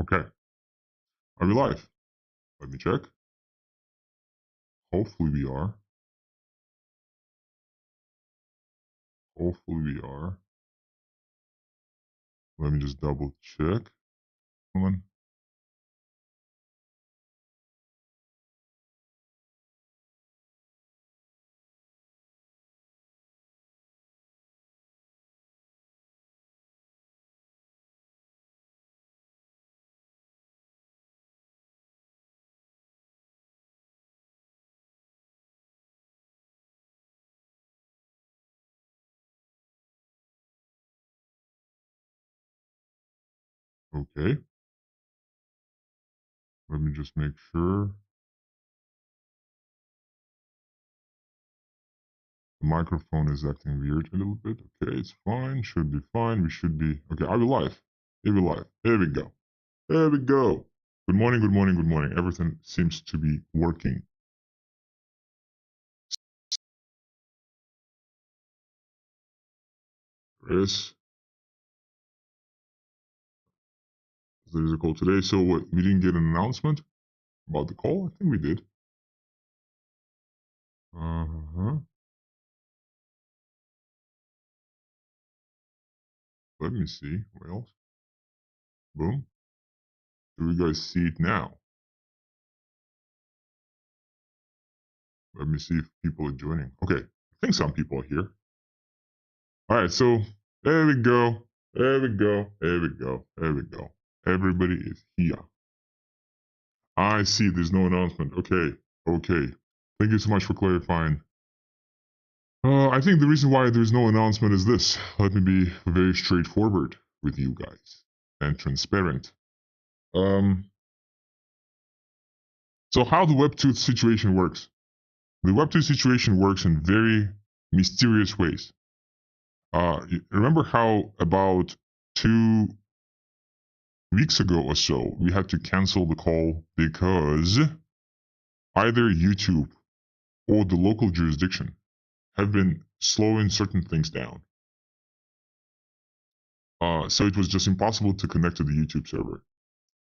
Okay. Are we live? Let me check. Hopefully we are. Hopefully we are. Let me just double check. One. Okay. Let me just make sure. The microphone is acting weird a little bit. Okay, it's fine. Should be fine. We should be. Okay, are we live? Are we live? There we go. There we go. Good morning, good morning, good morning. Everything seems to be working. Yes. There's a call today. So what? We didn't get an announcement about the call? I think we did. Uh-huh. Let me see. What else? Boom. Do you guys see it now? Let me see if people are joining. Okay, I think some people are here. All right, so there we go. There we go. There we go. There we go. Everybody is here. I see there's no announcement. Okay, okay. Thank you so much for clarifying. I think the reason why there's no announcement is this. Let me be very straightforward with you guys and transparent. So how the Web2 situation works? The Web2 situation works in very mysterious ways. Remember how about 2 weeks ago or so we had to cancel the call because either YouTube or the local jurisdiction have been slowing certain things down. So it was just impossible to connect to the YouTube server.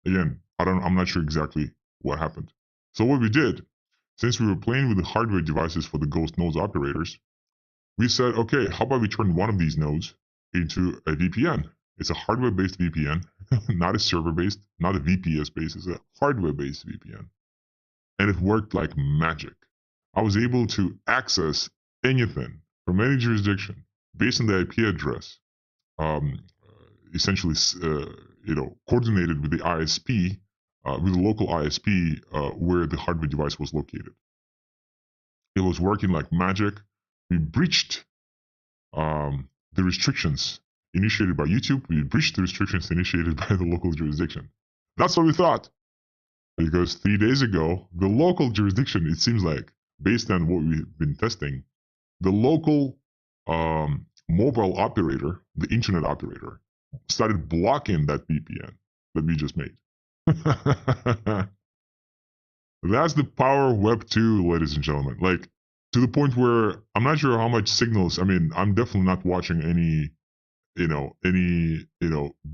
Again, I'm not sure exactly what happened. So what we did, since we were playing with the hardware devices for the Ghost nodes operators, we said, okay, how about we turn one of these nodes into a VPN? It's a hardware-based VPN, not a server-based, not a VPS-based. It's a hardware-based VPN. And it worked like magic. I was able to access anything from any jurisdiction based on the IP address, um, essentially, coordinated with the ISP, with the local ISP where the hardware device was located. It was working like magic. We breached the restrictions initiated by YouTube. We breached the restrictions initiated by the local jurisdiction. That's what we thought. Because 3 days ago, the local jurisdiction, it seems like, based on what we've been testing, the local mobile operator, the internet operator, started blocking that VPN that we just made. That's the power of Web 2, ladies and gentlemen. Like, to the point where I'm not sure how much signals. I mean, I'm definitely not watching any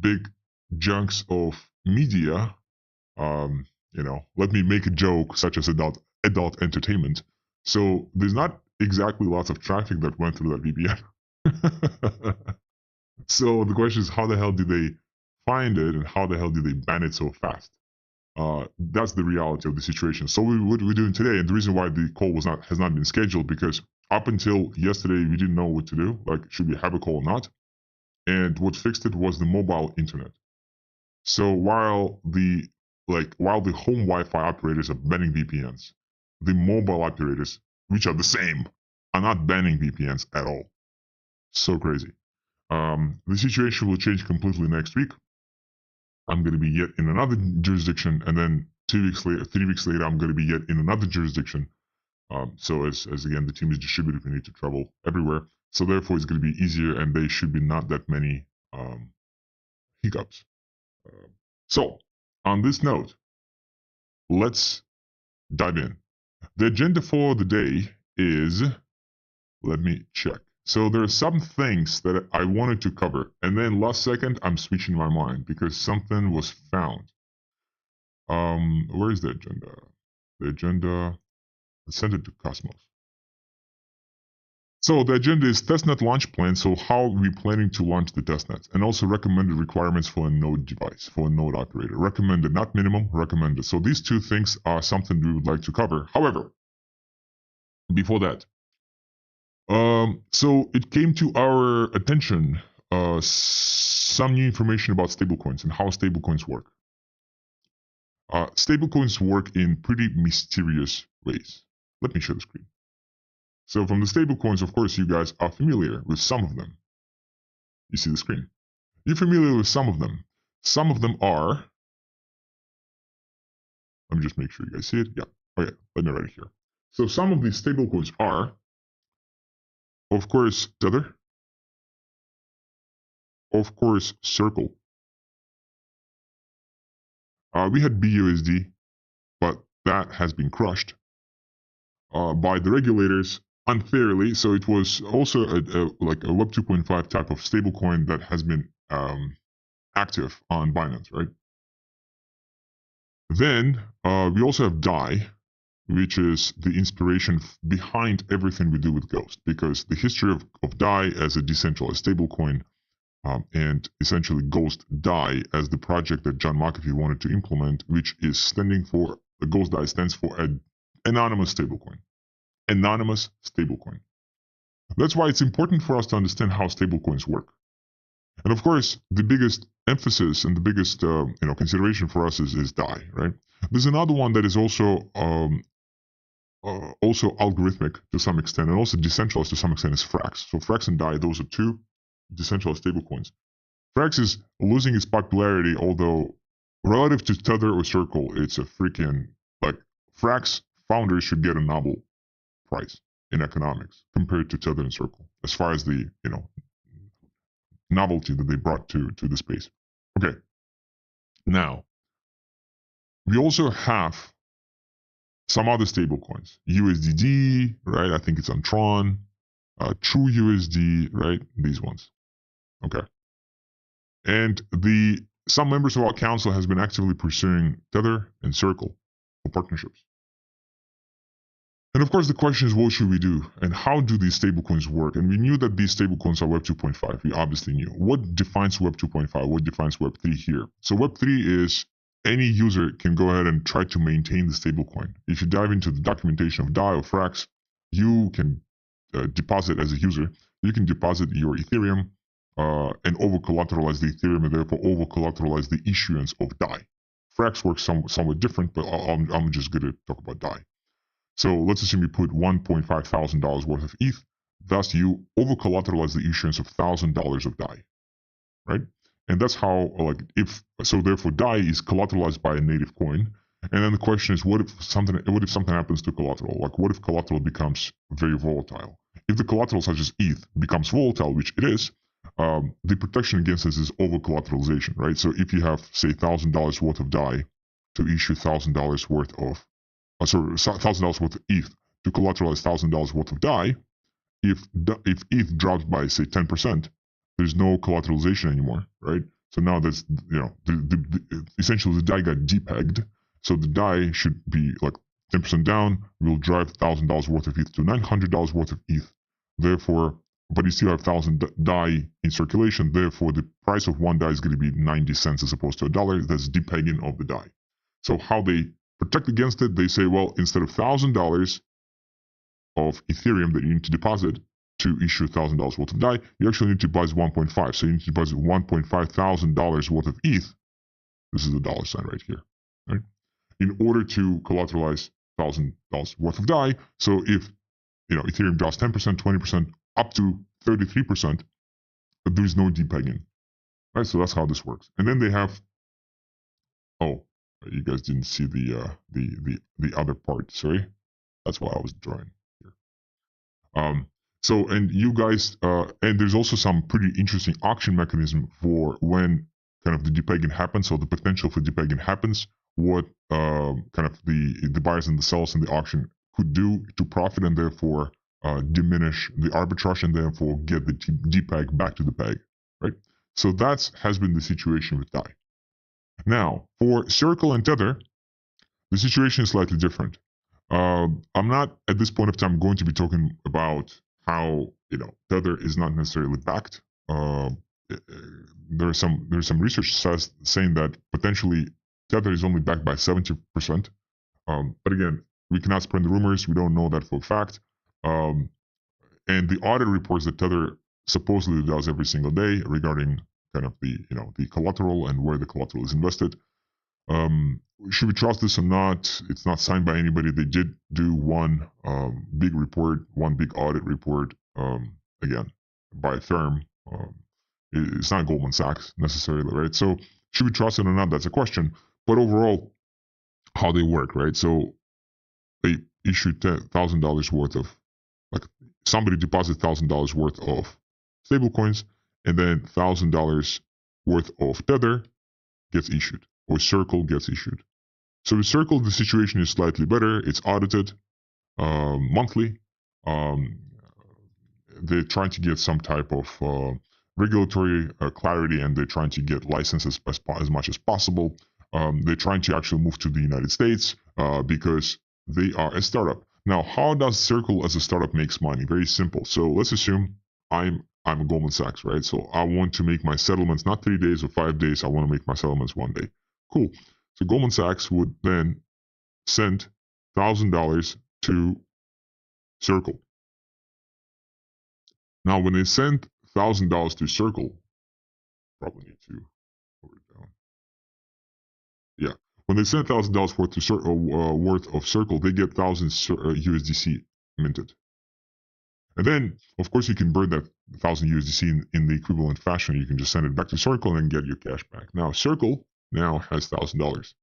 big chunks of media. Let me make a joke such as adult entertainment. So there's not exactly lots of traffic that went through that VPN. So the question is, how the hell did they find it, and how the hell did they ban it so fast? That's the reality of the situation. So what we're doing today, and the reason why the call has not been scheduled, because up until yesterday we didn't know what to do. Like, should we have a call or not? And what fixed it was the mobile internet. So while the home Wi-Fi operators are banning VPNs, the mobile operators, which are the same, are not banning VPNs at all. So crazy. The situation will change completely next week. I'm going to be yet in another jurisdiction, and then 2 weeks later, 3 weeks later, I'm going to be yet in another jurisdiction. So as again, the team is distributed, we need to travel everywhere. So therefore, it's going to be easier, and there should be not that many hiccups. So on this note, let's dive in. The agenda for the day is, let me check. So there are some things that I wanted to cover, and then last second I'm switching my mind because something was found. Where is the agenda? The agenda is sent it to Cosmos. So the agenda is testnet launch plan. So how are we planning to launch the testnets, and also recommended requirements for a node device, for a node operator. Recommended, not minimum, recommended. So these two things are something we would like to cover. However, before that, so it came to our attention some new information about stablecoins and how stablecoins work. Stablecoins work in pretty mysterious ways. Let me share the screen. So from the stablecoins, of course, you guys are familiar with some of them. You see the screen. You're familiar with some of them. Some of them are, let me just make sure you guys see it. Yeah. Okay, let me write it here. So some of these stablecoins are, of course, Tether, of course, Circle. We had BUSD, but that has been crushed by the regulators unfairly. So it was also like a Web 2.5 type of stablecoin that has been active on Binance, right? Then we also have DAI, which is the inspiration behind everything we do with Ghost, because the history of DAI as a decentralized stablecoin and essentially Ghost DAI as the project that John McAfee wanted to implement, which is standing for, the Ghost DAI stands for an anonymous stablecoin. Anonymous stablecoin. That's why it's important for us to understand how stablecoins work. And of course, the biggest emphasis and the biggest consideration for us is DAI, right? There's another one that is also algorithmic to some extent and also decentralized to some extent is Frax. So Frax and DAI, those are two decentralized stablecoins. Frax is losing its popularity, although relative to Tether or Circle, it's a freaking, like, Frax founders should get a Nobel Prize in economics compared to Tether and Circle, as far as the, novelty that they brought to the space. Okay. Now, we also have some other stablecoins. USDD, right? I think it's on Tron. True USD, right? These ones. Okay. And some members of our council has been actively pursuing Tether and Circle for partnerships. And of course, the question is, what should we do? And how do these stablecoins work? And we knew that these stablecoins are Web 2.5. We obviously knew. What defines Web 2.5? What defines Web 3 here? So Web 3 is any user can go ahead and try to maintain the stablecoin. If you dive into the documentation of DAI or Frax, you can deposit as a user. You can deposit your Ethereum and over-collateralize the Ethereum and therefore over-collateralize the issuance of DAI. Frax works somewhat different, but I'm just going to talk about DAI. So let's assume you put $1,500 worth of ETH. Thus, you over-collateralize the issuance of $1,000 of DAI, right? And that's how, therefore DAI is collateralized by a native coin. And then the question is, what if something happens to collateral? Like, what if collateral becomes very volatile? If the collateral such as ETH becomes volatile, which it is, the protection against this is over-collateralization, right? So if you have, say, $1,000 worth of DAI to issue $1,000 worth of $1,000 worth of ETH to collateralize $1,000 worth of DAI, if ETH drops by, say, 10%, there's no collateralization anymore, right? So now that's, essentially the DAI got depegged. So the DAI should be like 10% down, will drive $1,000 worth of ETH to $900 worth of ETH. Therefore, but you still have 1,000 DAI in circulation. Therefore, the price of one DAI is going to be 90 cents as opposed to $1. That's depegging of the DAI. So how they protect against it, they say, well, instead of $1,000 of Ethereum that you need to deposit to issue $1,000 worth of DAI, you actually need to deposit 1.5. So you need to deposit $1,500 worth of ETH. This is the dollar sign right here, right? In order to collateralize $1,000 worth of DAI. So if Ethereum drops 10%, 20%, up to 33%, there is no depegging, right? So that's how this works. And then they have, you guys didn't see the other part. Sorry, that's why I was drawing here. So, and you guys, and there's also some pretty interesting auction mechanism for when kind of the depegging happens. So the potential for depegging happens, what kind of the buyers and the sellers in the auction could do to profit and therefore diminish the arbitrage and therefore get the depeg back to the peg, right? So that has been the situation with DAI. Now, for Circle and Tether, the situation is slightly different. I'm not at this point of time going to be talking about how Tether is not necessarily backed. There's some research saying that potentially Tether is only backed by 70%. But again, we cannot spread the rumors. We don't know that for a fact. And the audit reports that Tether supposedly does every single day regarding kind of the collateral and where the collateral is invested. Should we trust this or not? It's not signed by anybody. They did do one big report, one big audit report, again, by a firm. It's not Goldman Sachs necessarily, right? So should we trust it or not? That's a question. But overall, how they work, right? So they issued $1,000 worth of, like, somebody deposits $1,000 worth of stablecoins, and then $1,000 worth of Tether gets issued, or Circle gets issued. So with Circle, the situation is slightly better. It's audited monthly. They're trying to get some type of regulatory clarity, and they're trying to get licenses as much as possible. They're trying to actually move to the United States because they are a startup. Now, how does Circle as a startup makes money? Very simple. So let's assume I'm a Goldman Sachs, right? So I want to make my settlements not 3 days or 5 days. I want to make my settlements 1 day. Cool. So Goldman Sachs would then send $1,000 to Circle. Now, when they send $1,000 to Circle, probably need to lower it down. Yeah, when they send $1,000 worth of Circle, they get 1,000 USDC minted. And then, of course, you can burn that 1,000 USDC in the equivalent fashion. You can just send it back to Circle and get your cash back. Now, Circle now has $1,000.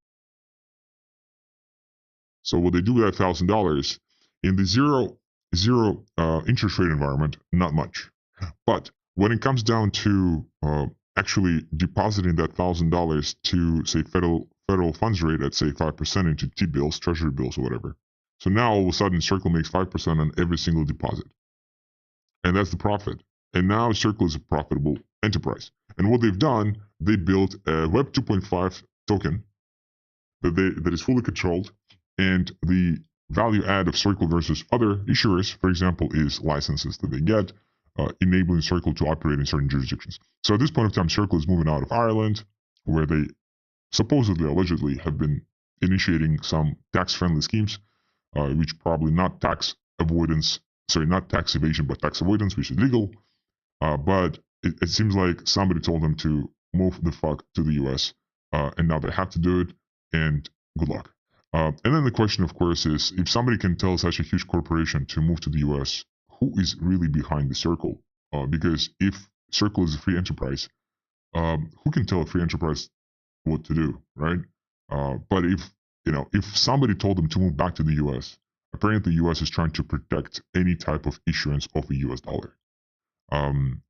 So what they do with that $1,000 in the zero interest rate environment, not much. But when it comes down to actually depositing that $1,000 to, say, federal funds rate at, say, 5% into T-bills, treasury bills, or whatever. So now all of a sudden Circle makes 5% on every single deposit. And that's the profit. And now Circle is a profitable enterprise. And what they've done, they built a Web 2.5 token that is fully controlled. And the value add of Circle versus other issuers, for example, is licenses that they get, enabling Circle to operate in certain jurisdictions. So at this point of time, Circle is moving out of Ireland, where they supposedly, allegedly, have been initiating some tax-friendly schemes, which probably not tax avoidance, not tax evasion, but tax avoidance, which is legal. But it seems like somebody told them to move the fuck to the US, and now they have to do it, and good luck. And then the question, of course, is if somebody can tell such a huge corporation to move to the US, who is really behind the Circle? Because if Circle is a free enterprise, who can tell a free enterprise what to do, right? But if somebody told them to move back to the US, apparently the US is trying to protect any type of issuance of a US dollar.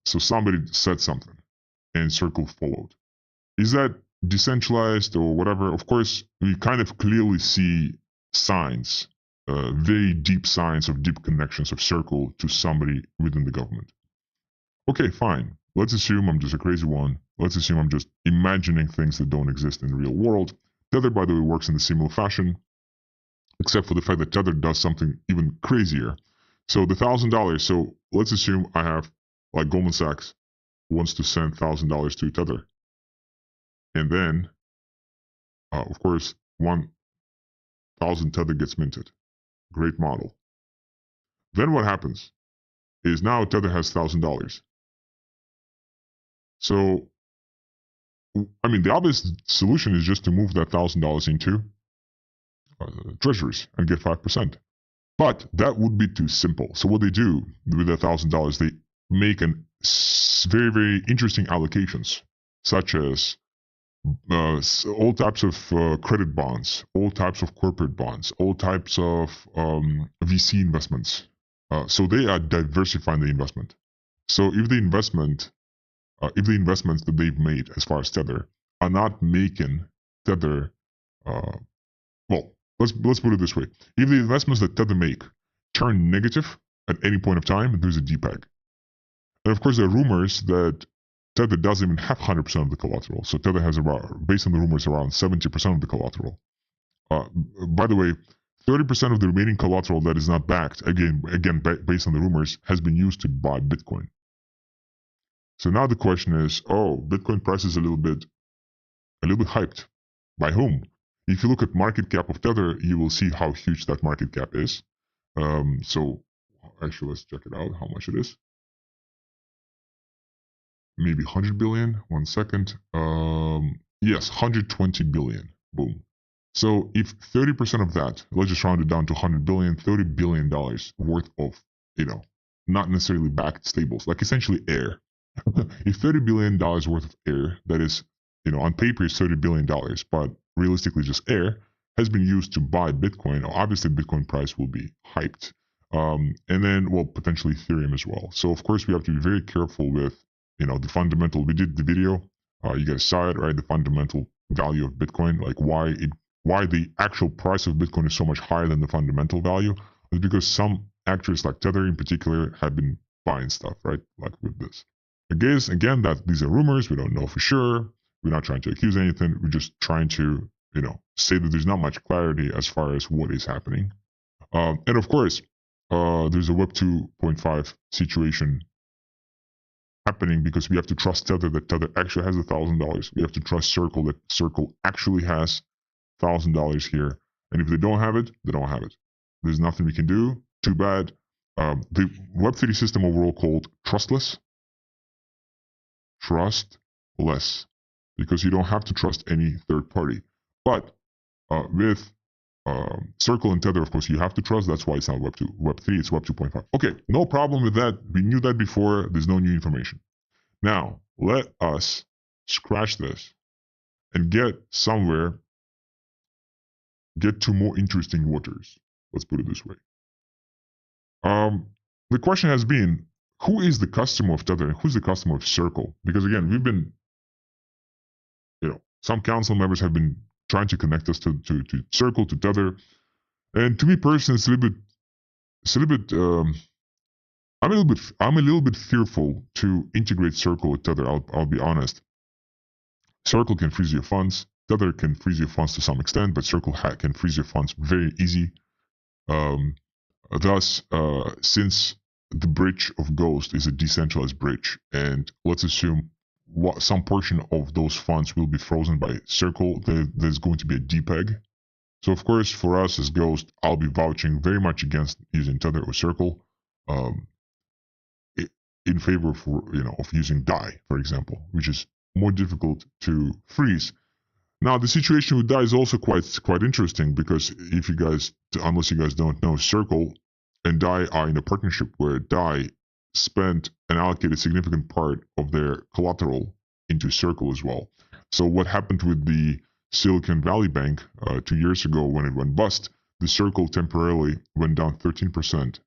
So somebody said something, and Circle followed. Is that decentralized or whatever? Of course, we kind of clearly see signs, very deep signs of deep connections of Circle to somebody within the government. Okay, fine. Let's assume I'm just a crazy one. Let's assume I'm just imagining things that don't exist in the real world. Tether, by the way, works in a similar fashion, except for the fact that Tether does something even crazier. So the $1,000, so let's assume I have, like, Goldman Sachs wants to send $1,000 to Tether. And then, of course, 1,000 Tether gets minted. Great model. Then what happens is now Tether has $1,000. So, I mean, the obvious solution is just to move that $1,000 into treasuries and get 5%. But that would be too simple. So what they do with that $1,000, they make very, very interesting allocations, such as all types of credit bonds, all types of corporate bonds, all types of VC investments. So they are diversifying the investment. So if the investments that they've made as far as Tether are not making Tether, well, let's put it this way: if the investments that Tether make turn negative at any point of time, there's a DPEG. And of course, there are rumors that Tether doesn't even have 100% of the collateral. So Tether has based on the rumors, around 70% of the collateral. By the way, 30% of the remaining collateral that is not backed, again, based on the rumors, has been used to buy Bitcoin. So now the question is, Bitcoin price is a little bit hyped. By whom? If you look at market cap of Tether, you will see how huge that market cap is. So actually, let's check it out, how much it is. Maybe 100 billion. 1 second. Yes, 120 billion. Boom. So if 30% of that, let's just round it down to 100 billion, $30 billion worth of, not necessarily backed stables, like essentially air. If $30 billion worth of air, that is, on paper is $30 billion, but realistically just air, has been used to buy Bitcoin, obviously Bitcoin price will be hyped. And then, well, potentially Ethereum as well. So of course we have to be very careful with, the fundamental. We did the video, you guys saw it, right? The fundamental value of Bitcoin, like why the actual price of Bitcoin is so much higher than the fundamental value, is because some actors like Tether in particular have been buying stuff, right? Like with this. Again, that these are rumors. We don't know for sure. We're not trying to accuse anything. We're just trying to, say that there's not much clarity as far as what is happening. And of course, there's a Web 2.5 situation happening because we have to trust Tether that Tether actually has $1,000. We have to trust Circle that Circle actually has $1,000 here. And if they don't have it, they don't have it. There's nothing we can do. Too bad. The Web3 system overall called trustless. Trustless. Because you don't have to trust any third party. But with Circle and Tether, of course, you have to trust. That's why it's not Web 2. Web 3, it's Web 2.5. Okay, no problem with that. We knew that before. There's no new information. Now, let us scratch this and get to more interesting waters. Let's put it this way. The question has been, who is the customer of Tether and who's the customer of Circle? Because again, we've been, some council members have been trying to connect us to Circle, to Tether. And to me personally, it's a little bit, I'm a little bit fearful to integrate Circle with Tether. I'll be honest. Circle can freeze your funds. Tether can freeze your funds to some extent, but Circle can freeze your funds very easy. Thus, since the bridge of Ghost is a decentralized bridge, and let's assume some portion of those funds will be frozen by Circle, there's going to be a DPEG. So of course, for us as Ghost, I'll be vouching very much against using Tether or Circle, in favor of using DAI, for example, which is more difficult to freeze. Now, the situation with DAI is also quite interesting because unless you guys don't know, Circle and DAI are in a partnership where DAI spent and allocated a significant part of their collateral into Circle as well. So what happened with the Silicon Valley Bank 2 years ago when it went bust, the Circle temporarily went down 13%.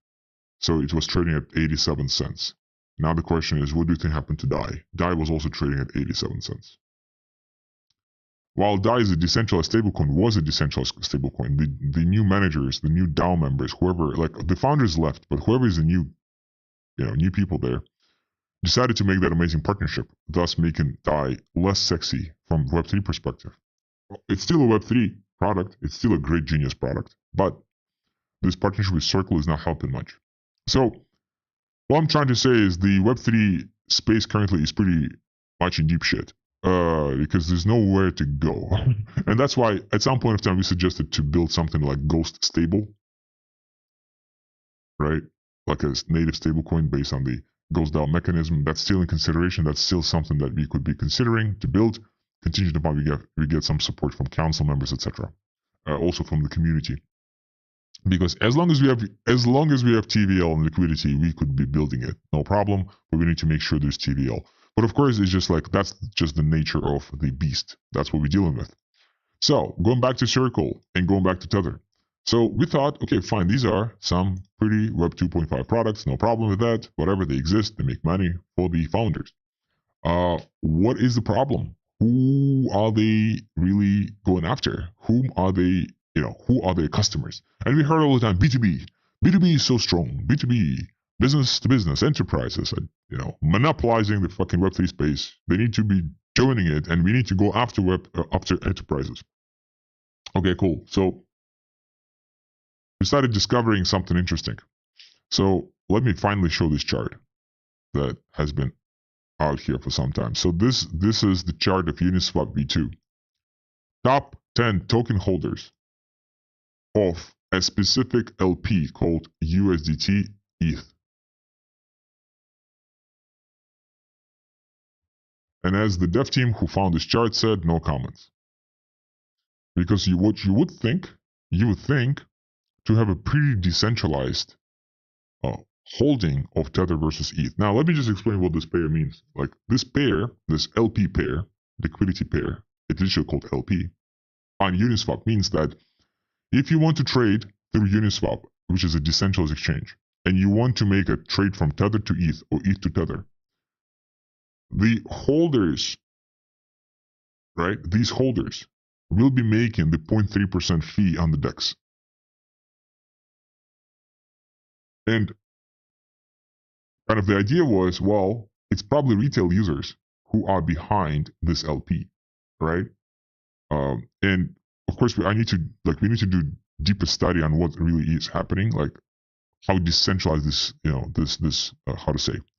So it was trading at 87 cents. Now the question is, what do you think happened to DAI? DAI was also trading at 87 cents. While DAI is a decentralized stablecoin, the new managers, the new DAO members, whoever, like the founders left, but whoever is the new people there, decided to make that amazing partnership, thus making DAI less sexy from Web3 perspective. It's still a Web3 product. It's still a great genius product, but this partnership with Circle is not helping much. So what I'm trying to say is the Web3 space currently is pretty much in deep shit. Because there's nowhere to go. And that's why at some point of time we suggested to build something like Ghost Stable, right? Like a native stablecoin based on the Ghost DAO mechanism. That's still in consideration. That's still something that we could be considering to build, contingent upon we get some support from council members, etc. Also from the community. Because as long as we have TVL and liquidity, we could be building it, no problem. But we need to make sure there's TVL. But of course, it's just like that's just the nature of the beast. That's what we're dealing with. So going back to Circle and going back to Tether. So we thought, okay, fine, these are some pretty Web 2.5 products, no problem with that. Whatever, they exist, they make money for the founders. What is the problem? Who are they really going after? Whom are they? Who are their customers? And we heard all the time, B2B. B2B is so strong. B2B. Business to business, enterprises, monopolizing the fucking Web3 space. They need to be joining it, and we need to go after enterprises. Okay, cool. So we started discovering something interesting. So let me finally show this chart that has been out here for some time. So this is the chart of Uniswap V2. Top 10 token holders of a specific LP called USDT ETH. And as the dev team who found this chart said, no comments. Because what you would think to have a pretty decentralized holding of Tether versus ETH. Now, let me just explain what this pair means. Like this pair, this LP pair, liquidity pair, it's literally called LP, on Uniswap means that if you want to trade through Uniswap, which is a decentralized exchange, and you want to make a trade from Tether to ETH or ETH to Tether, the holders, right, these holders will be making the 0.3% fee on the DEX. And kind of the idea was, well, it's probably retail users who are behind this LP, right? And of course, we need to do deeper study on what really is happening, like how decentralized this,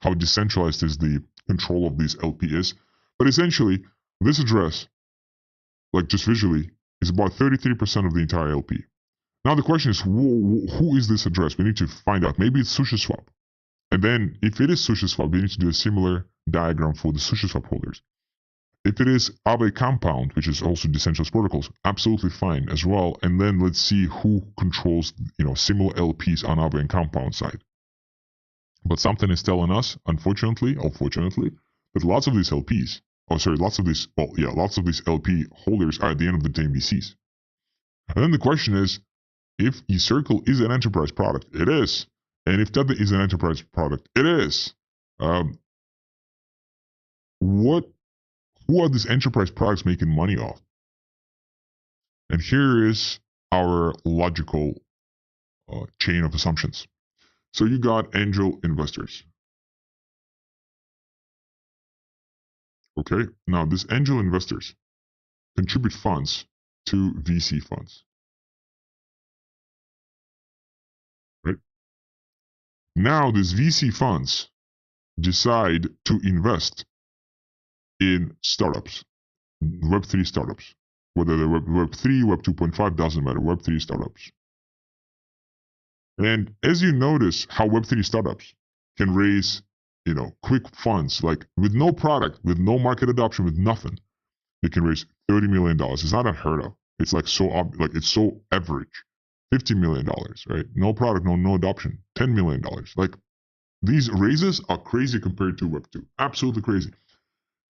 how decentralized is the control of this LP is. But essentially, this address, like just visually, is about 33% of the entire LP. Now the question is, who is this address? We need to find out. Maybe it's SushiSwap. And then if it is SushiSwap, we need to do a similar diagram for the SushiSwap holders. If it is Aave Compound, which is also decentralized protocols, absolutely fine as well. And then let's see who controls, similar LPs on Aave and Compound side. But something is telling us, unfortunately or fortunately, that lots of these LPs, lots of these LP holders are at the end of the day VCs. And then the question is, if eCircle is an enterprise product, it is. And if Tether is an enterprise product, it is. Who are these enterprise products making money off? And here is our logical chain of assumptions. So you got angel investors. Okay, now these angel investors contribute funds to VC funds. Right? Now these VC funds decide to invest in startups, Web3 startups, whether they're Web3, Web 2.5, doesn't matter, Web3 startups. And as you notice how Web3 startups can raise, quick funds, like with no product, with no market adoption, with nothing, they can raise $30 million. It's not unheard of. It's like it's so average. $50 million, right? No product, no adoption. $10 million. Like these raises are crazy compared to Web2. Absolutely crazy.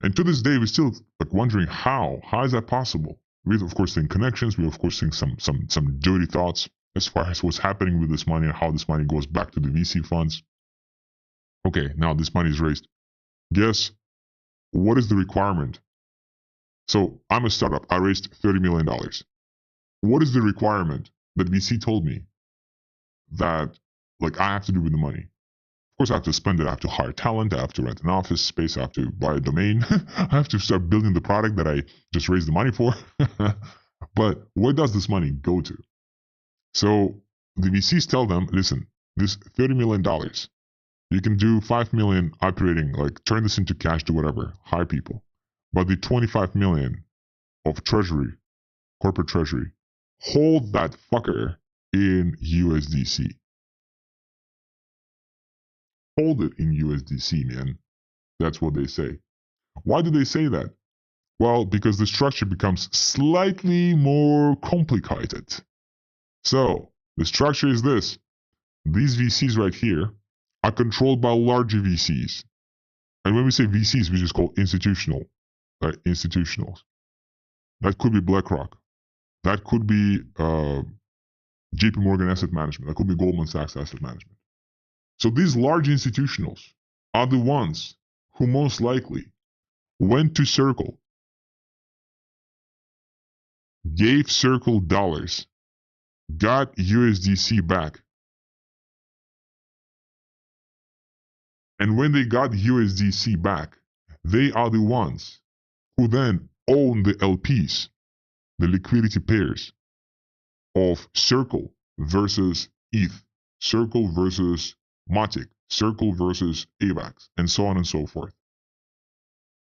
And to this day, we're still wondering how is that possible? We of course think connections. We of course think some dirty thoughts as far as what's happening with this money and how this money goes back to the VC funds. Okay, now this money is raised. Guess what is the requirement? So I'm a startup. I raised $30 million. What is the requirement that VC told me that I have to do with the money? Of course, I have to spend it. I have to hire talent. I have to rent an office space. I have to buy a domain. I have to start building the product that I just raised the money for. But where does this money go to? So the VCs tell them, listen, this $30 million, you can do 5 million operating, turn this into cash, do whatever, hire people. But the 25 million of treasury, corporate treasury, hold that fucker in USDC. Hold it in USDC, man. That's what they say. Why do they say that? Well, because the structure becomes slightly more complicated. So, the structure is this. These VCs right here are controlled by larger VCs. And when we say VCs, we just call institutional, right? Institutionals. That could be BlackRock. That could be JP Morgan Asset Management. That could be Goldman Sachs Asset Management. So these large institutionals are the ones who most likely went to Circle, gave Circle dollars, got USDC back. And when they got USDC back, they are the ones who then own the LPs, the liquidity pairs, of Circle versus ETH, Circle versus Matic, Circle versus AVAX, and so on and so forth.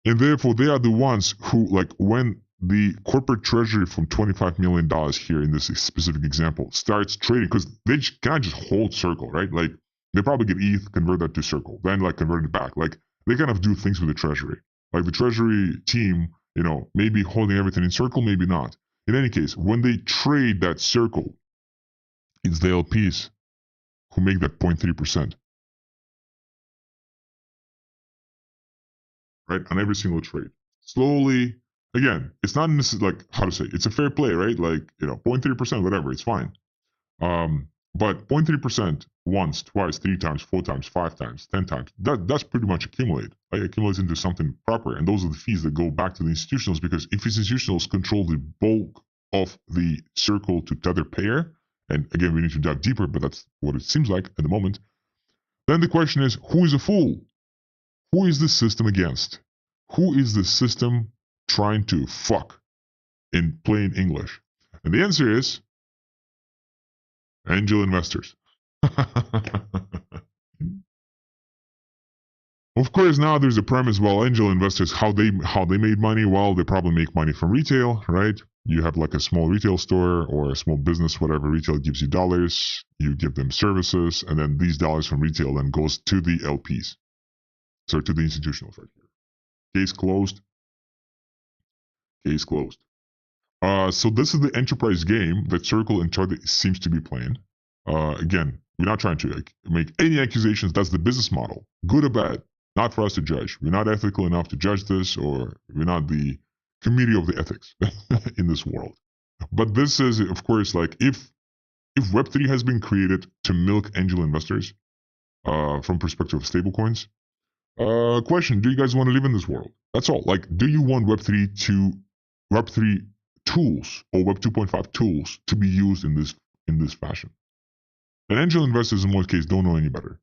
And therefore, they are the ones who, like, when the corporate treasury from $25 million here in this specific example starts trading, because they can't just hold Circle, right? Like, they probably get ETH, convert that to Circle, then like convert it back. Like, they kind of do things with the treasury. Like the treasury team, maybe holding everything in Circle, maybe not. In any case, when they trade that Circle, it's the LPs who make that 0.3%. Right? On every single trade. Slowly, again, it's not necessarily like, how to say, it's a fair play, right? Like, 0.3%, whatever, it's fine. But 0.3% once, twice, 3 times, 4 times, 5 times, 10 times, that's pretty much accumulate. Right? It accumulates into something proper. And those are the fees that go back to the institutionals, because if institutionals control the bulk of the Circle to Tether pair, and again, we need to dive deeper, but that's what it seems like at the moment, then the question is, who is a fool? Who is the system against? Who is the system trying to fuck, in plain English? And the answer is angel investors. Of course, now there's a premise, well, angel investors, how they made money. Well, they probably make money from retail, right? You have like a small retail store or a small business, whatever. Retail gives you dollars, you give them services, and then these dollars from retail then goes to the LPs. So to the institutionals right here. Case closed. Case closed. So this is the enterprise game that Circle and Tether seems to be playing. Again, we're not trying to make any accusations. That's the business model, good or bad. Not for us to judge. We're not ethical enough to judge this, or we're not the committee of the ethics in this world. But this is, of course, like if Web3 has been created to milk angel investors from perspective of stablecoins, question: do you guys want to live in this world? That's all. Like, do you want Web3 tools or Web 2.5 tools to be used in this fashion? And angel investors in most cases don't know any better.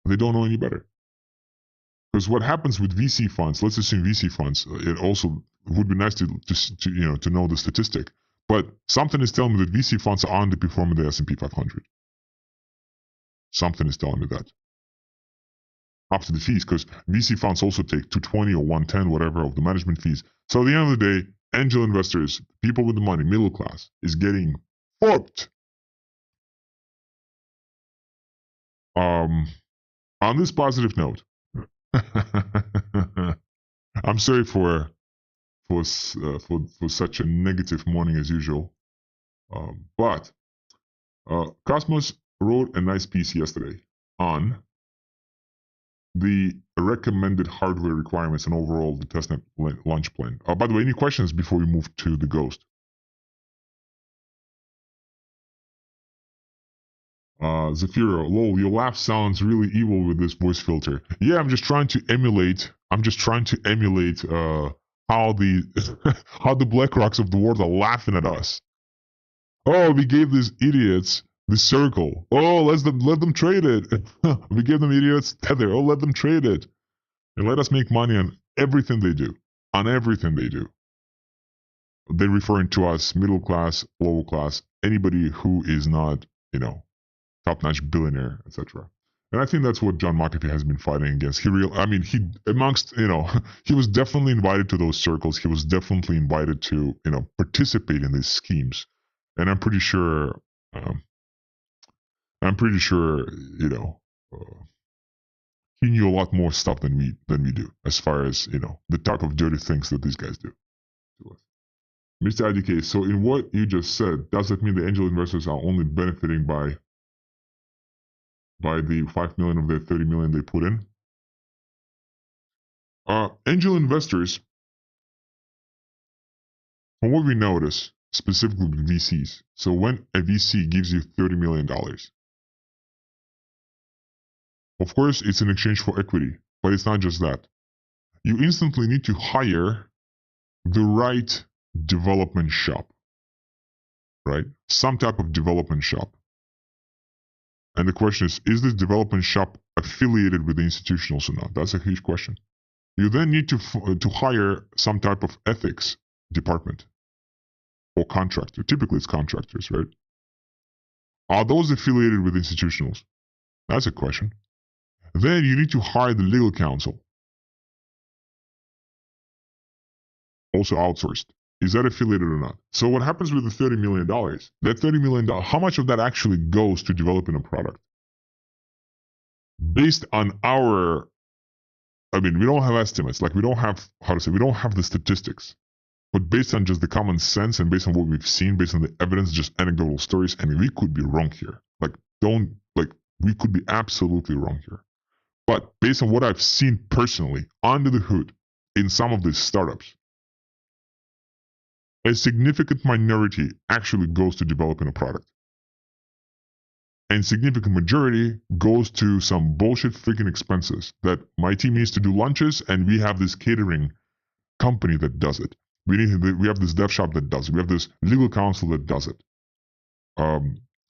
They don't know any better. Because what happens with VC funds, let's assume VC funds, it also would be nice to know the statistic, but something is telling me that VC funds are underperforming the S&P 500. Something is telling me that. After the fees, because VC funds also take 220 or 110, whatever, of the management fees. So at the end of the day, angel investors, people with the money, middle class, is getting fucked. On this positive note, I'm sorry for such a negative morning as usual, but Cosmos wrote a nice piece yesterday on the recommended hardware requirements and overall the testnet launch plan. By the way, any questions before we move to the ghost? Zafiro, lol, your laugh sounds really evil with this voice filter. Yeah, I'm just trying to emulate how the how the BlackRocks of the world are laughing at us. Oh, we gave these idiots the Circle. Oh, let them trade it. We gave them idiots Tether. Oh, let them trade it. And let us make money on everything they do. On everything they do. They're referring to us middle class, lower class, anybody who is not, top-notch billionaire, etc. And I think that's what John McAfee has been fighting against. He was definitely invited to those circles. He was definitely invited to, participate in these schemes. And I'm pretty sure, he knew a lot more stuff than we do, as far as, the type of dirty things that these guys do to us. Mr. IDK, so in what you just said, does that mean the angel investors are only benefiting by the 5 million of the 30 million they put in? Angel investors, from what we notice, specifically with VCs, so when a VC gives you $30 million, of course, it's in exchange for equity, but it's not just that. You instantly need to hire the right development shop, right? Some type of development shop. And the question is this development shop affiliated with the institutionals or not? That's a huge question. You then need to hire some type of ethics department or contractor? Typically, it's contractors, right? Are those affiliated with institutionals? That's a question. Then you need to hire the legal counsel. Also outsourced. Is that affiliated or not? So what happens with the $30 million? That $30 million, how much of that actually goes to developing a product? Based on our, I mean, we don't have estimates. Like we don't have, we don't have the statistics. But based on just the common sense and based on what we've seen, based on the evidence, just anecdotal stories, I mean, we could be wrong here. We could be absolutely wrong here. But based on what I've seen personally under the hood in some of these startups, a significant minority actually goes to developing a product. And significant majority goes to some bullshit freaking expenses that my team needs to do lunches and we have this catering company that does it. We have this dev shop that does it. We have this legal counsel that does it.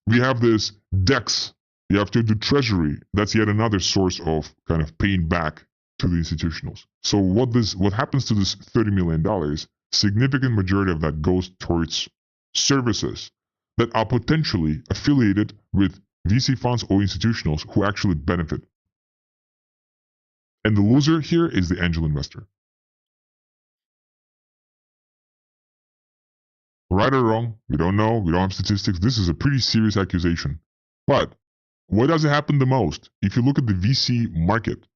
We have this DEX. You have to do treasury. That's yet another source of kind of paying back to the institutionals. So what happens to this $30 million, significant majority of that goes towards services that are potentially affiliated with VC funds or institutionals who actually benefit. And the loser here is the angel investor. Right or wrong, we don't know. We don't have statistics. This is a pretty serious accusation. But where does it happen the most? If you look at the VC market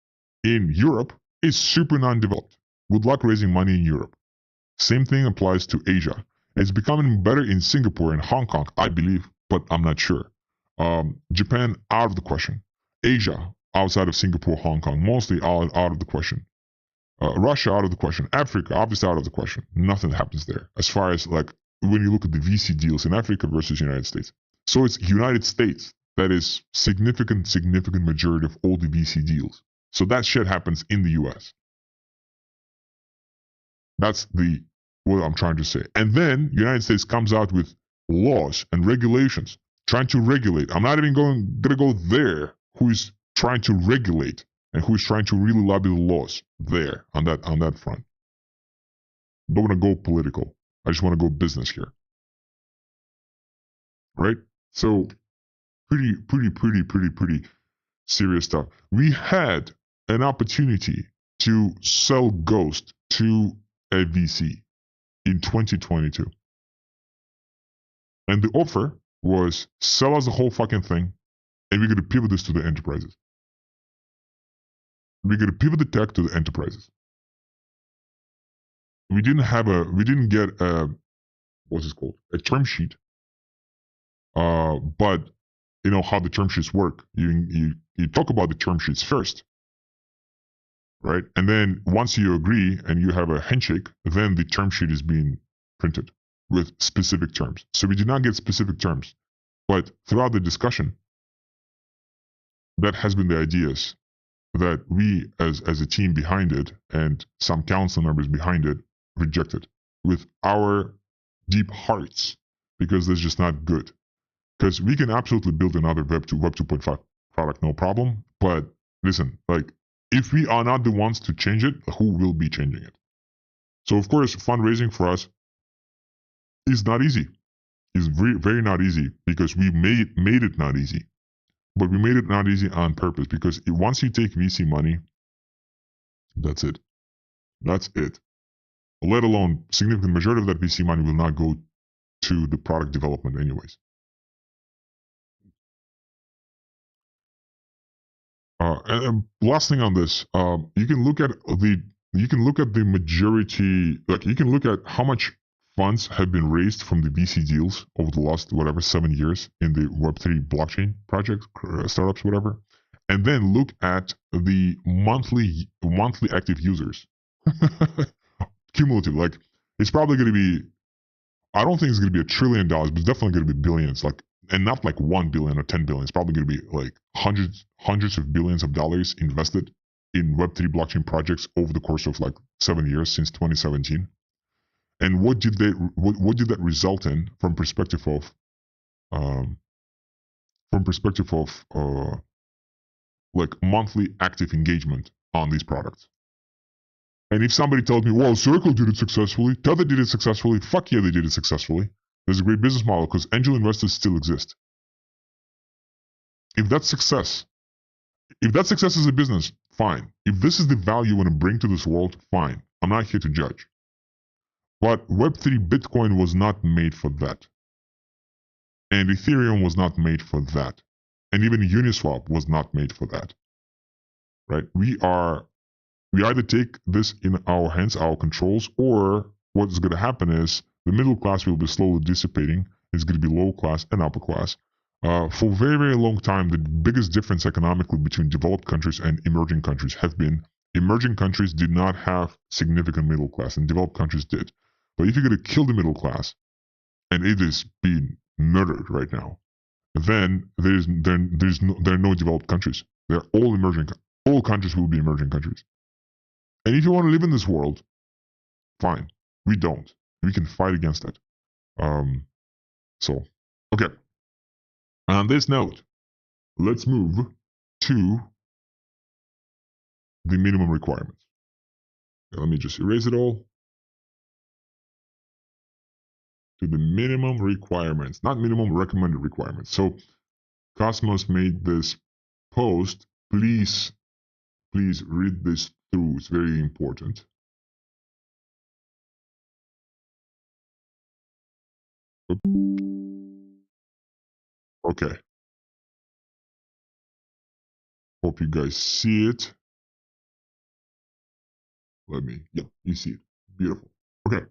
in Europe, it's super non-developed. Good luck raising money in Europe. Same thing applies to Asia. It's becoming better in Singapore and Hong Kong, I believe, but I'm not sure. Japan, out of the question. Asia, outside of Singapore, Hong Kong, mostly out of the question. Russia, out of the question. Africa, obviously out of the question. Nothing happens there. As far as like when you look at the VC deals in Africa versus United States. So it's United States that is significant majority of all the VC deals. So that shit happens in the US. That's what I'm trying to say. And then United States comes out with laws and regulations trying to regulate. I'm not even gonna go there. Who is trying to regulate and who is trying to really lobby the laws there on that front. Don't want to go political. I just want to go business here. Right? So pretty serious stuff. We had an opportunity to sell Ghost to a VC in 2022. And the offer was sell us the whole fucking thing and we're going to pivot this to the enterprises. We're going to pivot the tech to the enterprises. We didn't get what's it called? A term sheet. But you know how the term sheets work. You talk about the term sheets first. Right? And then once you agree and you have a handshake, then the term sheet is being printed with specific terms. So we did not get specific terms. But throughout the discussion, that has been the ideas that we as a team behind it and some council members behind it rejected with our deep hearts because that's just not good. Because we can absolutely build another Web 2.5 product, no problem. But listen, like if we are not the ones to change it, who will be changing it? So of course, fundraising for us is not easy. It's very, very not easy because we made it not easy. But we made it not easy on purpose because once you take VC money, that's it. That's it. Let alone significant majority of that VC money will not go to the product development anyways. And last thing on this, you can look at the majority, like you can look at how much funds have been raised from the VC deals over the last 7 years in the Web3 blockchain projects, startups, whatever, and then look at the monthly active users, cumulative. Like it's probably going to be, I don't think it's going to be $1 trillion, but it's definitely going to be billions. Like, and not like 1 billion or 10 billion. It's probably going to be like hundreds of billions of dollars invested in Web3 blockchain projects over the course of like 7 years since 2017. And what did that result in from perspective of like monthly active engagement on these products? And if somebody tells me, well, Circle did it successfully, Tether did it successfully, fuck yeah, they did it successfully. There's a great business model because angel investors still exist. If that's success, is a business, fine. If this is the value you want to bring to this world, fine. I'm not here to judge. But Web3 Bitcoin was not made for that. And Ethereum was not made for that. And even Uniswap was not made for that. Right? We either take this in our hands, our controls, or what's going to happen is the middle class will be slowly dissipating. It's going to be low class and upper class. For a very, very long time, the biggest difference economically between developed countries and emerging countries have been emerging countries did not have significant middle class and developed countries did. But if you're going to kill the middle class, and it is being murdered right now, then there are no developed countries. They're all emerging. All countries will be emerging countries. And if you want to live in this world, fine. We don't. We can fight against that. So, okay. On this note, let's move to the minimum requirements. Let me just erase it all. To the minimum requirements, not minimum recommended requirements. So Cosmos made this post. Please read this through. It's very important. Okay. Hope you guys see it. Yeah, you see it. Beautiful. Okay.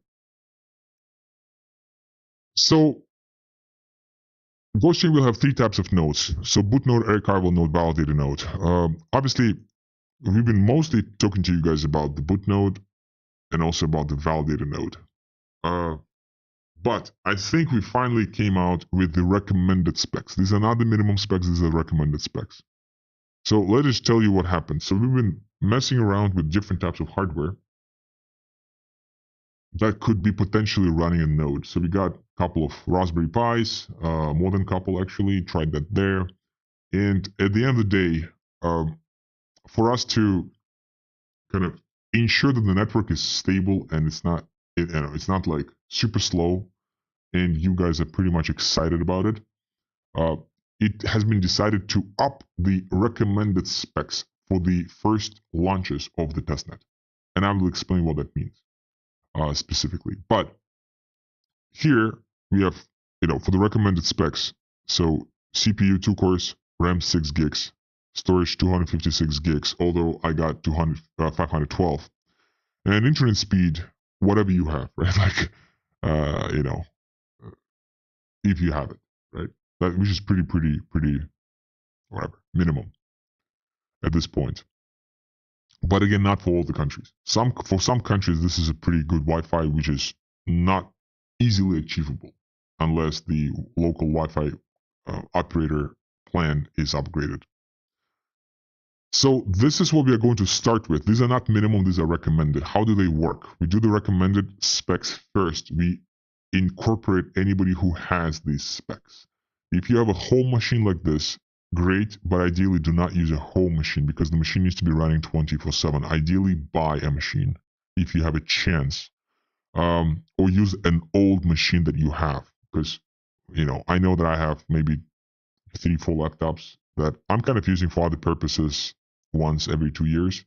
So GhostChain will have three types of nodes. So boot node, archival node, validator node. Obviously, we've been mostly talking to you guys about the boot node and also about the validator node. But I think we finally came out with the recommended specs. These are not the minimum specs, these are recommended specs. So let us tell you what happened. So we've been messing around with different types of hardware that could be potentially running a node. So we got a couple of Raspberry Pis, more than a couple actually, tried that there. And at the end of the day, for us to kind of ensure that the network is stable and it's not like super slow, and you guys are pretty much excited about it, it has been decided to up the recommended specs for the first launches of the testnet. And I will explain what that means specifically. But here we have, for the recommended specs, so CPU 2 cores, RAM 6 gigs, storage 256 gigs, although I got 512, and internet speed, whatever you have, right? Like, if you have it, right? Which is pretty, whatever, minimum at this point. But again, not for all the countries. For some countries, this is a pretty good Wi-Fi, which is not easily achievable unless the local Wi-Fi operator plan is upgraded. So this is what we are going to start with. These are not minimum, these are recommended. How do they work? We do the recommended specs first. We incorporate anybody who has these specs. If you have a home machine like this, great, but ideally do not use a home machine because the machine needs to be running 24/7. Ideally buy a machine if you have a chance, or use an old machine that you have, because I know that I have maybe 3-4 laptops that I'm kind of using for other purposes once every 2 years,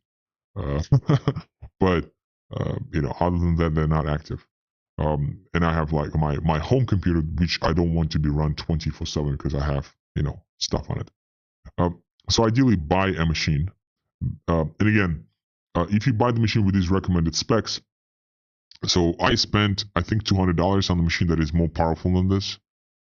but other than that, they're not active. And I have like my home computer, which I don't want to be run 24/7 because I have stuff on it. So ideally buy a machine. And again, if you buy the machine with these recommended specs, so I spent I think $200 on the machine that is more powerful than this.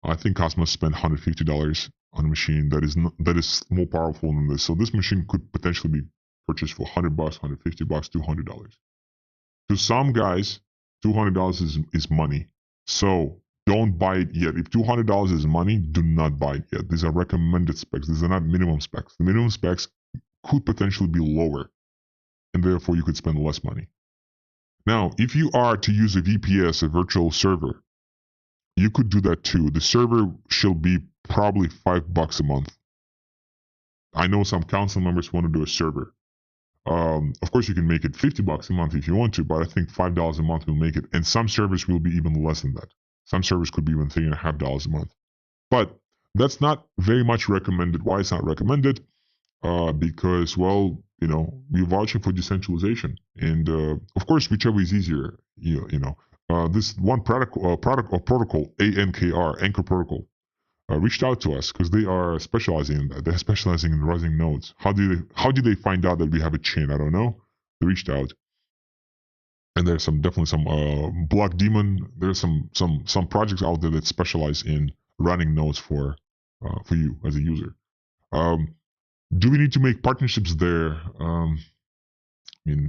I think Cosmos spent $150 on a machine that is more powerful than this. So this machine could potentially be purchased for $100, $150, $200. To some guys, $200 is money. So don't buy it yet. If $200 is money, do not buy it yet. These are recommended specs. These are not minimum specs. The minimum specs could potentially be lower, and therefore you could spend less money. Now, if you are to use a VPS, a virtual server, you could do that too. The server shall be probably $5 a month. I know some council members want to do a server. Of course, you can make it $50 a month if you want to, but I think $5 a month will make it. And some servers will be even less than that. Some servers could be even $3.50 a month. But that's not very much recommended. Why it's not recommended? Because, well, we're vouching for decentralization, and of course, whichever is easier, this one product or protocol, ANKR, Anchor Protocol, reached out to us because they are specializing in that. They're specializing in rising nodes. How did they find out that we have a chain? I don't know. They reached out, and there's definitely some Block Daemon. There's some projects out there that specialize in running nodes for you as a user. Do we need to make partnerships there? For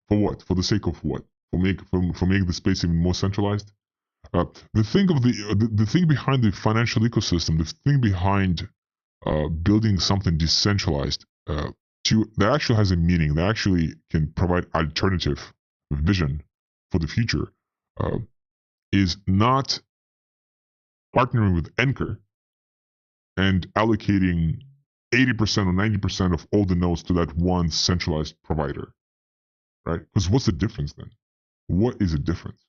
what? For the sake of what? For make the space even more centralized? The thing behind the financial ecosystem, the thing behind building something decentralized, that actually has a meaning, that actually can provide alternative vision for the future, is not partnering with Anchor and allocating 80% or 90% of all the nodes to that one centralized provider, right? Because what's the difference then? What is the difference?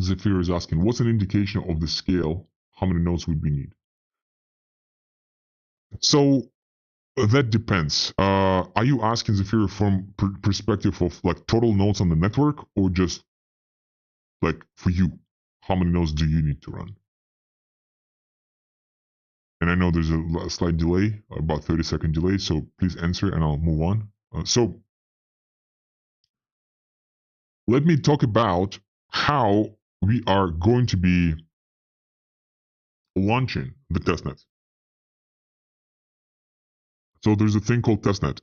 Zephyr is asking, what's an indication of the scale? How many nodes would we need? So that depends. Are you asking Zephyr from perspective of like total nodes on the network, or just like for you, how many nodes do you need to run? And I know there's a slight delay, about 30-second delay, so please answer and I'll move on. So let me talk about how we are going to be launching the testnet. So there's a thing called testnet.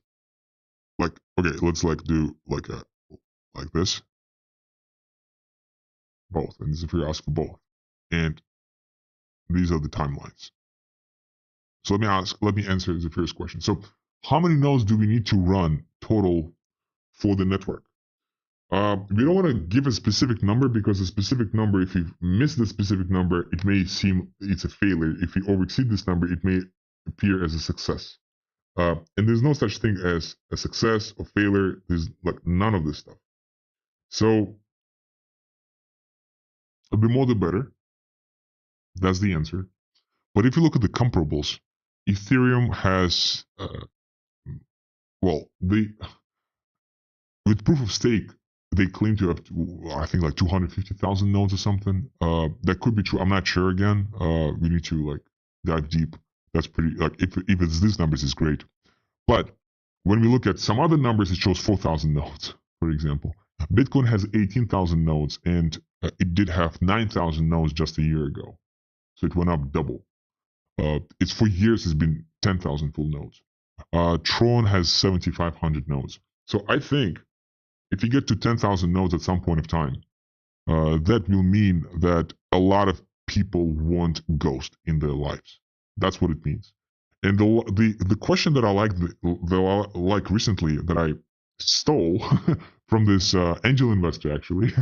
Like, okay, let's do like this. Both. And this is if you ask for both. And these are the timelines. So let me answer the first question. So how many nodes do we need to run total for the network? We don't want to give a specific number, because a specific number, if you miss the specific number, it may seem it's a failure. If you overexceed this number, it may appear as a success. And there's no such thing as a success or failure. There's like none of this stuff. So the more the better. That's the answer. But if you look at the comparables, Ethereum has, with proof of stake, they claim to have, I think, like 250,000 nodes or something. That could be true. I'm not sure. Again, we need to like dive deep. That's pretty, like, if it's these numbers, is great. But when we look at some other numbers, it shows 4,000 nodes, for example. Bitcoin has 18,000 nodes, and it did have 9,000 nodes just a year ago. So it went up double. It's for years has been 10,000 full nodes. Tron has 7,500 nodes. So I think if you get to 10,000 nodes at some point of time, that will mean that a lot of people want Ghost in their lives. That's what it means. And the question that I like recently, that I stole from this angel investor, actually,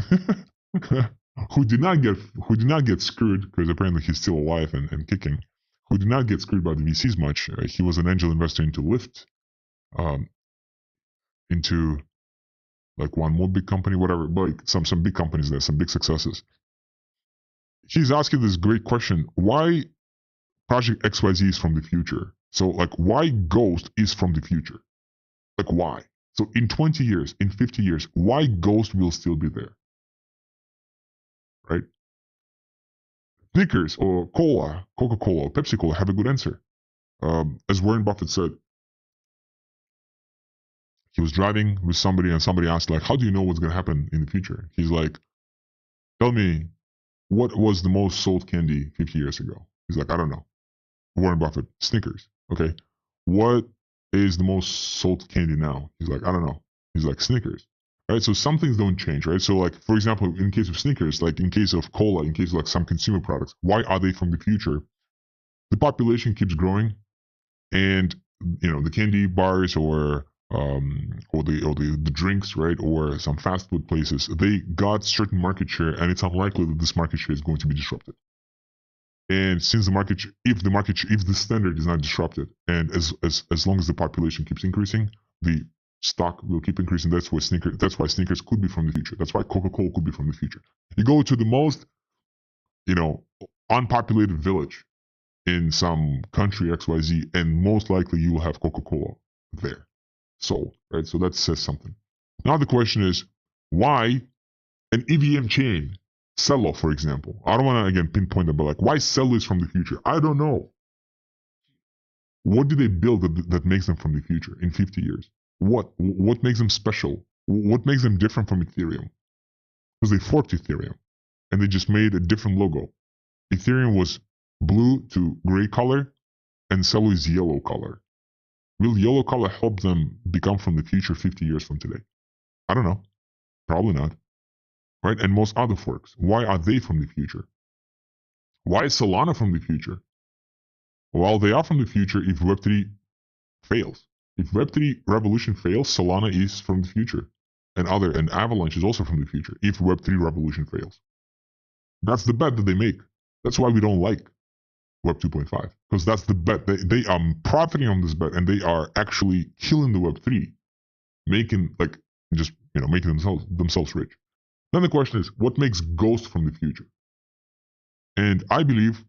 who did not get screwed, because apparently he's still alive and kicking, who did not get screwed by the VCs much. He was an angel investor into Lyft, into like one more big company, whatever, but like some big companies there, some big successes. He's asking this great question: why Project XYZ is from the future? So like, why Ghost is from the future? Like, why? So in 20 years, in 50 years, why Ghost will still be there? Right? Snickers or Coca-Cola or Pepsi-Cola have a good answer. As Warren Buffett said, he was driving with somebody and somebody asked, like, how do you know what's going to happen in the future? He's like, tell me, what was the most sold candy 50 years ago? He's like, I don't know. Warren Buffett, Snickers. Okay. What is the most sold candy now? He's like, I don't know. He's like, Snickers. Right? So some things don't change, right? So like, for example, in case of Snickers, like in case of cola, in case of like some consumer products, why are they from the future? The population keeps growing, and the candy bars or the drinks, right, or some fast food places, they got certain market share, and it's unlikely that this market share is going to be disrupted. And since if the standard is not disrupted, and as long as the population keeps increasing, the stock will keep increasing. That's why sneakers could be from the future. That's why Coca-Cola could be from the future. You go to the most, unpopulated village in some country XYZ, and most likely you will have Coca-Cola there sold, right? So that says something. Now the question is, why an EVM chain, Celo, for example? I don't want to again pinpoint it, but like, why Celo is from the future? I don't know. What do they build that makes them from the future in 50 years? What makes them special? What makes them different from Ethereum? Because they forked Ethereum and they just made a different logo. Ethereum was blue to gray color, and Celo is yellow color. Will yellow color help them become from the future 50 years from today? I don't know. Probably not. Right? And most other forks, why are they from the future? Why is Solana from the future? Well, they are from the future if Web3 fails. If Web3 revolution fails, Solana is from the future. And Avalanche is also from the future if Web3 revolution fails. That's the bet that they make. That's why we don't like Web 2.5, because that's the bet. They are profiting on this bet, and they are actually killing the Web3, making making themselves rich. Then the question is, what makes Ghost from the future? And I believe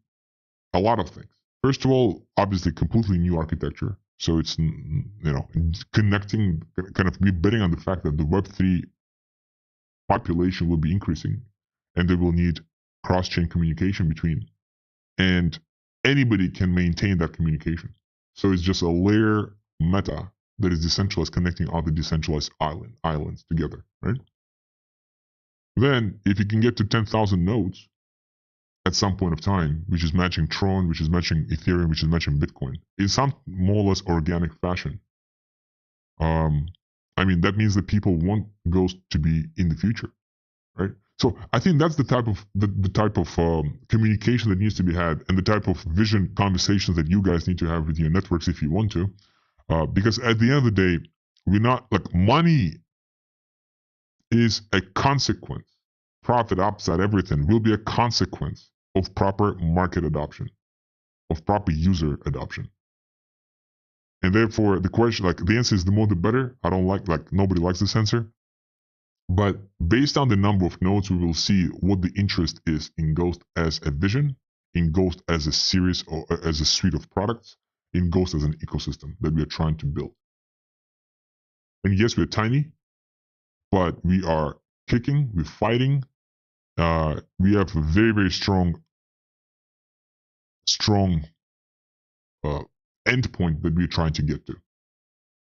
a lot of things. First of all, obviously, completely new architecture. So it's connecting, kind of betting on the fact that the Web3 population will be increasing, and they will need cross-chain communication between, and anybody can maintain that communication. So it's just a layer meta that is decentralized, connecting all the decentralized islands together, right? Then, if you can get to 10,000 nodes at some point of time, which is matching Tron, which is matching Ethereum, which is matching Bitcoin, in some more or less organic fashion, that means that people want Ghost to be in the future, right? So I think that's the type of communication that needs to be had, and the type of vision conversations that you guys need to have with your networks if you want to, because at the end of the day, we're not like, money is a consequence. Profit, upside, everything will be a consequence of proper market adoption, of proper user adoption. And therefore, the question, the answer is the more the better. I don't like nobody likes this answer. But based on the number of nodes, we will see what the interest is in Ghost as a vision, in Ghost as a series or as a suite of products, in Ghost as an ecosystem that we are trying to build. And yes, we're tiny, but we are kicking, we're fighting. We have a very, very strong endpoint that we're trying to get to.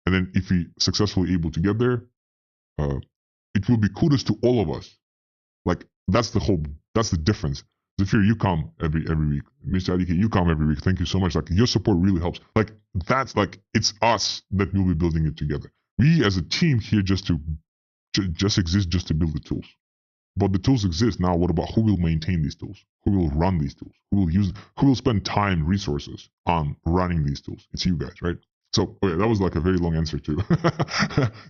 And then if we successfully able to get there, it will be kudos to all of us. That's the difference. Zafir, you come every week. Mr. Adike, you come every week. Thank you so much. Your support really helps. It's us that will be building it together. We as a team here just exist just to build the tools. But the tools exist now. What about who will maintain these tools? Who will run these tools? Who will spend time, resources on running these tools? It's you guys, right? So that was a very long answer to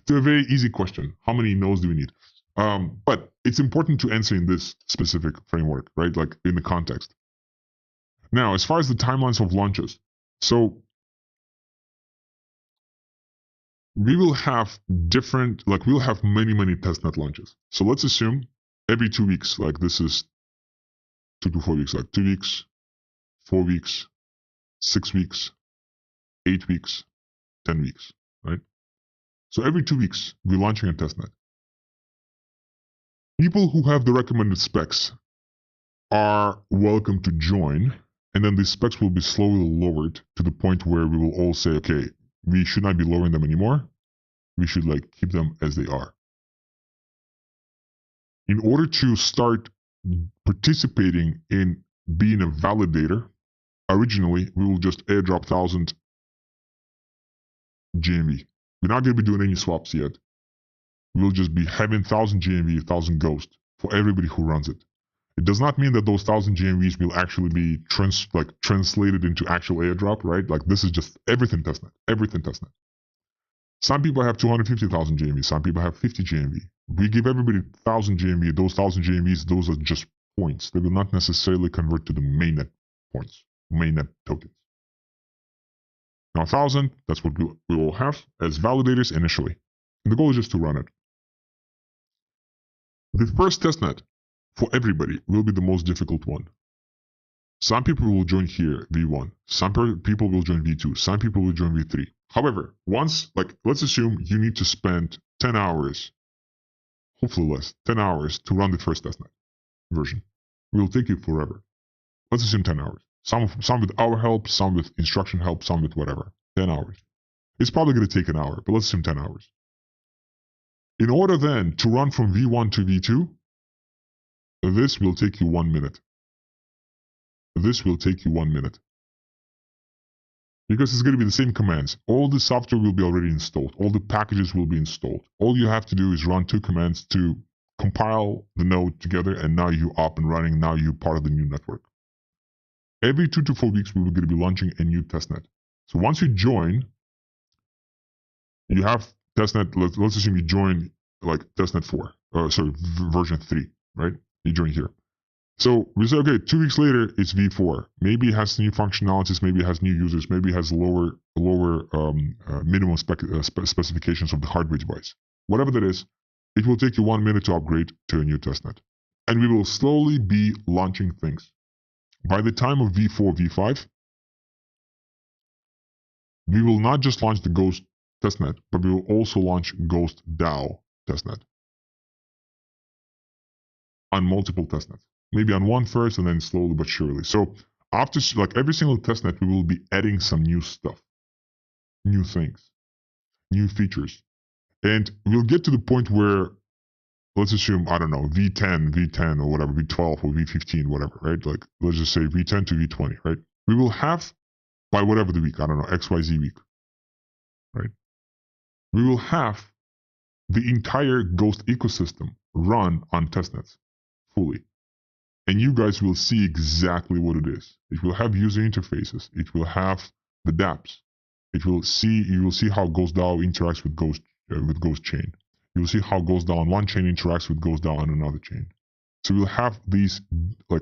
to a very easy question. How many nodes do we need? But it's important to answer in this specific framework, right? In the context. Now, as far as the timelines of launches, so we will have we'll have many testnet launches. So let's assume every 2 weeks, this is 2 to 4 weeks, 2 weeks, 4 weeks, 6 weeks, 8 weeks, 10 weeks, right? So every 2 weeks, we're launching a testnet. People who have the recommended specs are welcome to join, and then the specs will be slowly lowered to the point where we will all say, okay, we should not be lowering them anymore. We should keep them as they are. In order to start participating in being a validator, originally we will just airdrop 1,000 GMV. We're not going to be doing any swaps yet. We'll just be having 1,000 GMV, 1,000 Ghost for everybody who runs it. It does not mean that those 1,000 GMVs will actually be translated into actual airdrop, right? This is just everything testnet, everything testnet. Some people have 250,000 GMV. Some people have 50 GMV. We give everybody 1,000 GMV. Those 1,000 GMVs, those are just points. They will not necessarily convert to the mainnet points, mainnet tokens. Now, 1,000, that's what we will have as validators initially. And the goal is just to run it. The first testnet for everybody will be the most difficult one. Some people will join here V1. Some people will join V2. Some people will join V3. However, once, let's assume you need to spend 10 hours, hopefully less, 10 hours to run the first testnet version. It will take you forever. Let's assume 10 hours. Some with our help, some with instruction help, some with whatever. 10 hours. It's probably going to take an hour, but let's assume 10 hours. In order then to run from V1 to V2, this will take you 1 minute. This will take you 1 minute. Because it's going to be the same commands. All the software will be already installed. All the packages will be installed. All you have to do is run 2 commands to compile the node together, and now you're up and running. Now you're part of the new network. Every 2 to 4 weeks, we're going to be launching a new testnet. So once you join, you have testnet, let's assume you join testnet 4, version 3, right? You join here. So we say, okay, 2 weeks later, it's V4. Maybe it has new functionalities, maybe it has new users, maybe it has lower minimum specifications of the hardware device. Whatever that is, it will take you 1 minute to upgrade to a new testnet. And we will slowly be launching things. By the time of V4, V5, we will not just launch the Ghost testnet, but we will also launch Ghost DAO testnet on multiple testnets. Maybe on one first and then slowly but surely. So after every single testnet, we will be adding some new stuff, new things, new features. And we'll get to the point where, let's assume, I don't know, V10 or whatever, V12 or V15, whatever, right? Let's just say V10 to V20, right? We will have, by whatever the week, I don't know, XYZ week, right? We will have the entire Ghost ecosystem run on testnets fully. And you guys will see exactly what it is. It will have user interfaces. It will have the dApps. You will see how Ghost DAO interacts with Ghost Chain. You will see how Ghost DAO on one chain interacts with Ghost DAO on another chain. So we'll have these,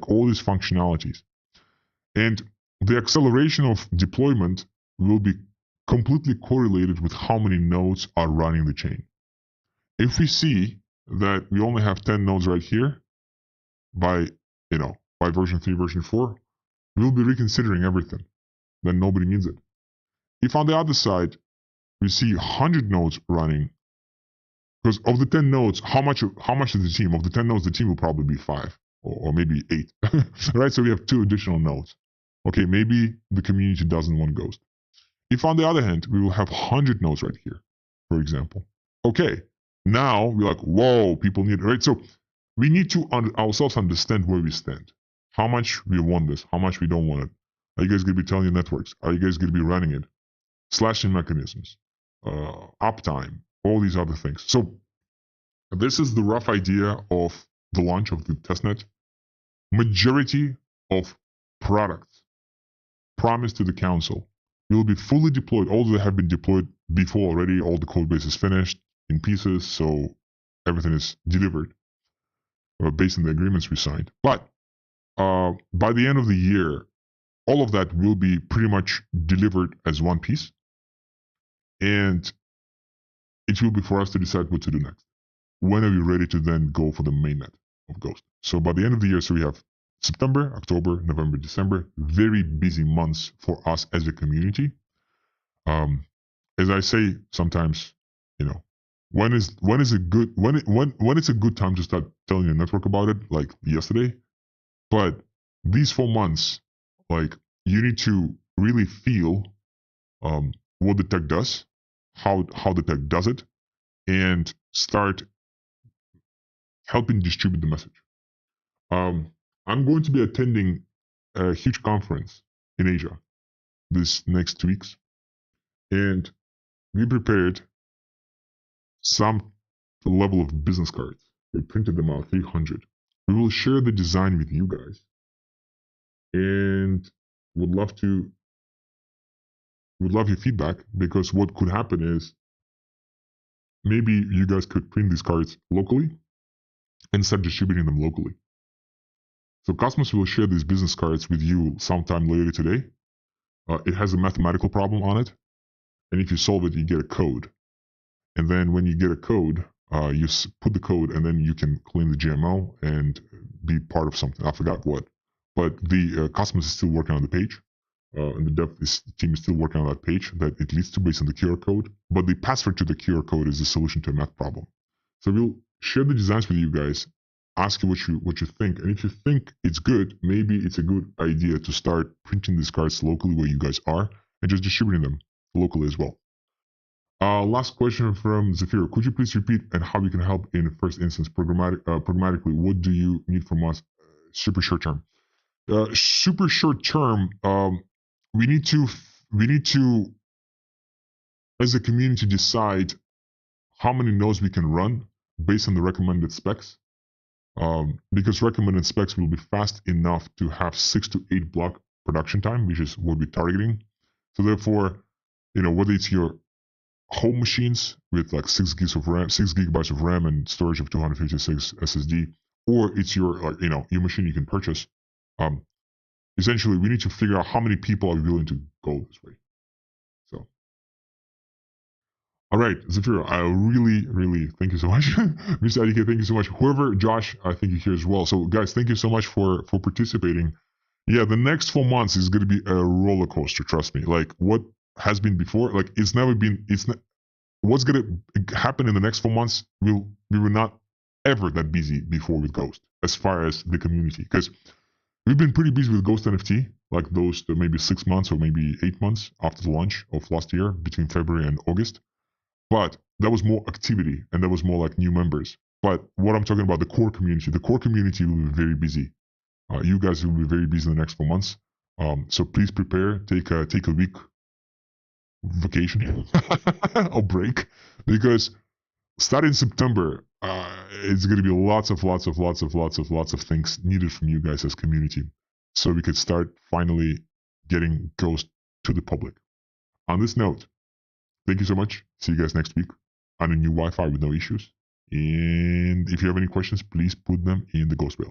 all these functionalities. And the acceleration of deployment will be completely correlated with how many nodes are running the chain. If we see that we only have 10 nodes right here by version 3, version 4, we'll be reconsidering everything. Then nobody needs it. If on the other side, we see 100 nodes running, because of the 10 nodes, how much is the team? Of the 10 nodes, the team will probably be 5 or maybe 8, right? So we have 2 additional nodes. Okay, maybe the community doesn't want Ghost. If on the other hand, we will have 100 nodes right here, for example. Okay, now we're like, whoa, people need it, right? So we need to ourselves understand where we stand. How much we want this, how much we don't want it. Are you guys going to be telling your networks? Are you guys going to be running it? Slashing mechanisms, uptime, all these other things. So this is the rough idea of the launch of the testnet. Majority of products promised to the council will be fully deployed, although they have been deployed before already. All the code base is finished in pieces, so everything is delivered based on the agreements we signed. But by the end of the year, all of that will be pretty much delivered as one piece. And it will be for us to decide what to do next. When are we ready to then go for the mainnet of Ghost? So by the end of the year, so we have September, October, November, December, very busy months for us as a community. As I say sometimes, when it's a good time to start telling your network about it, like yesterday. But these 4 months, you need to really feel what the tech does, how the tech does it, and start helping distribute the message. I'm going to be attending a huge conference in Asia this next 2 weeks, and we prepared some level of business cards. We printed them out, 300. We will share the design with you guys, and would love your feedback, because what could happen is maybe you guys could print these cards locally and start distributing them locally. So Cosmos will share these business cards with you sometime later today. It has a mathematical problem on it, and if you solve it, you get a code. And then when you get a code, you put the code, and then you can claim the GML and be part of something. I forgot what, but the Cosmos is still working on the page, and the team is still working on that page that it leads to based on the QR code. But the password to the QR code is the solution to a math problem. So we'll share the designs with you guys, ask you what you think, and if you think it's good, maybe it's a good idea to start printing these cards locally where you guys are and just distributing them locally as well. Last question from Zafiro. Could you please repeat and how we can help in first instance programmatically? What do you need from us? Super short term. Super short term. We need to as a community decide how many nodes we can run based on the recommended specs. Because recommended specs will be fast enough to have 6 to 8 block production time, which is what we're targeting. So therefore, whether it's your home machines with like 6 gigabytes of RAM and storage of 256 SSD, or it's your your machine you can purchase. Essentially, we need to figure out how many people are willing to go this way. So, all right, Zafiro, I really thank you so much. Mr. IDK, thank you so much. Whoever, Josh, I think you're here as well. So, guys, thank you so much for participating. Yeah, the next 4 months is going to be a roller coaster. Trust me. Like what has been before, like it's never been. It's not. What's going to happen in the next 4 months? We were not ever that busy before with Ghost, as far as the community, because we've been pretty busy with Ghost NFT, like those maybe 6 months or maybe 8 months after the launch of last year, between February and August. But that was more activity and that was more like new members. But what I'm talking about, the core community will be very busy. You guys will be very busy in the next 4 months. So please prepare, take a week vacation or break, because starting September, it's going to be lots of things needed from you guys as community, so we could start finally getting Ghost to the public. On this note, thank you so much. See you guys next week on a new Wi-Fi with no issues. And if you have any questions, please put them in the Ghost Rails.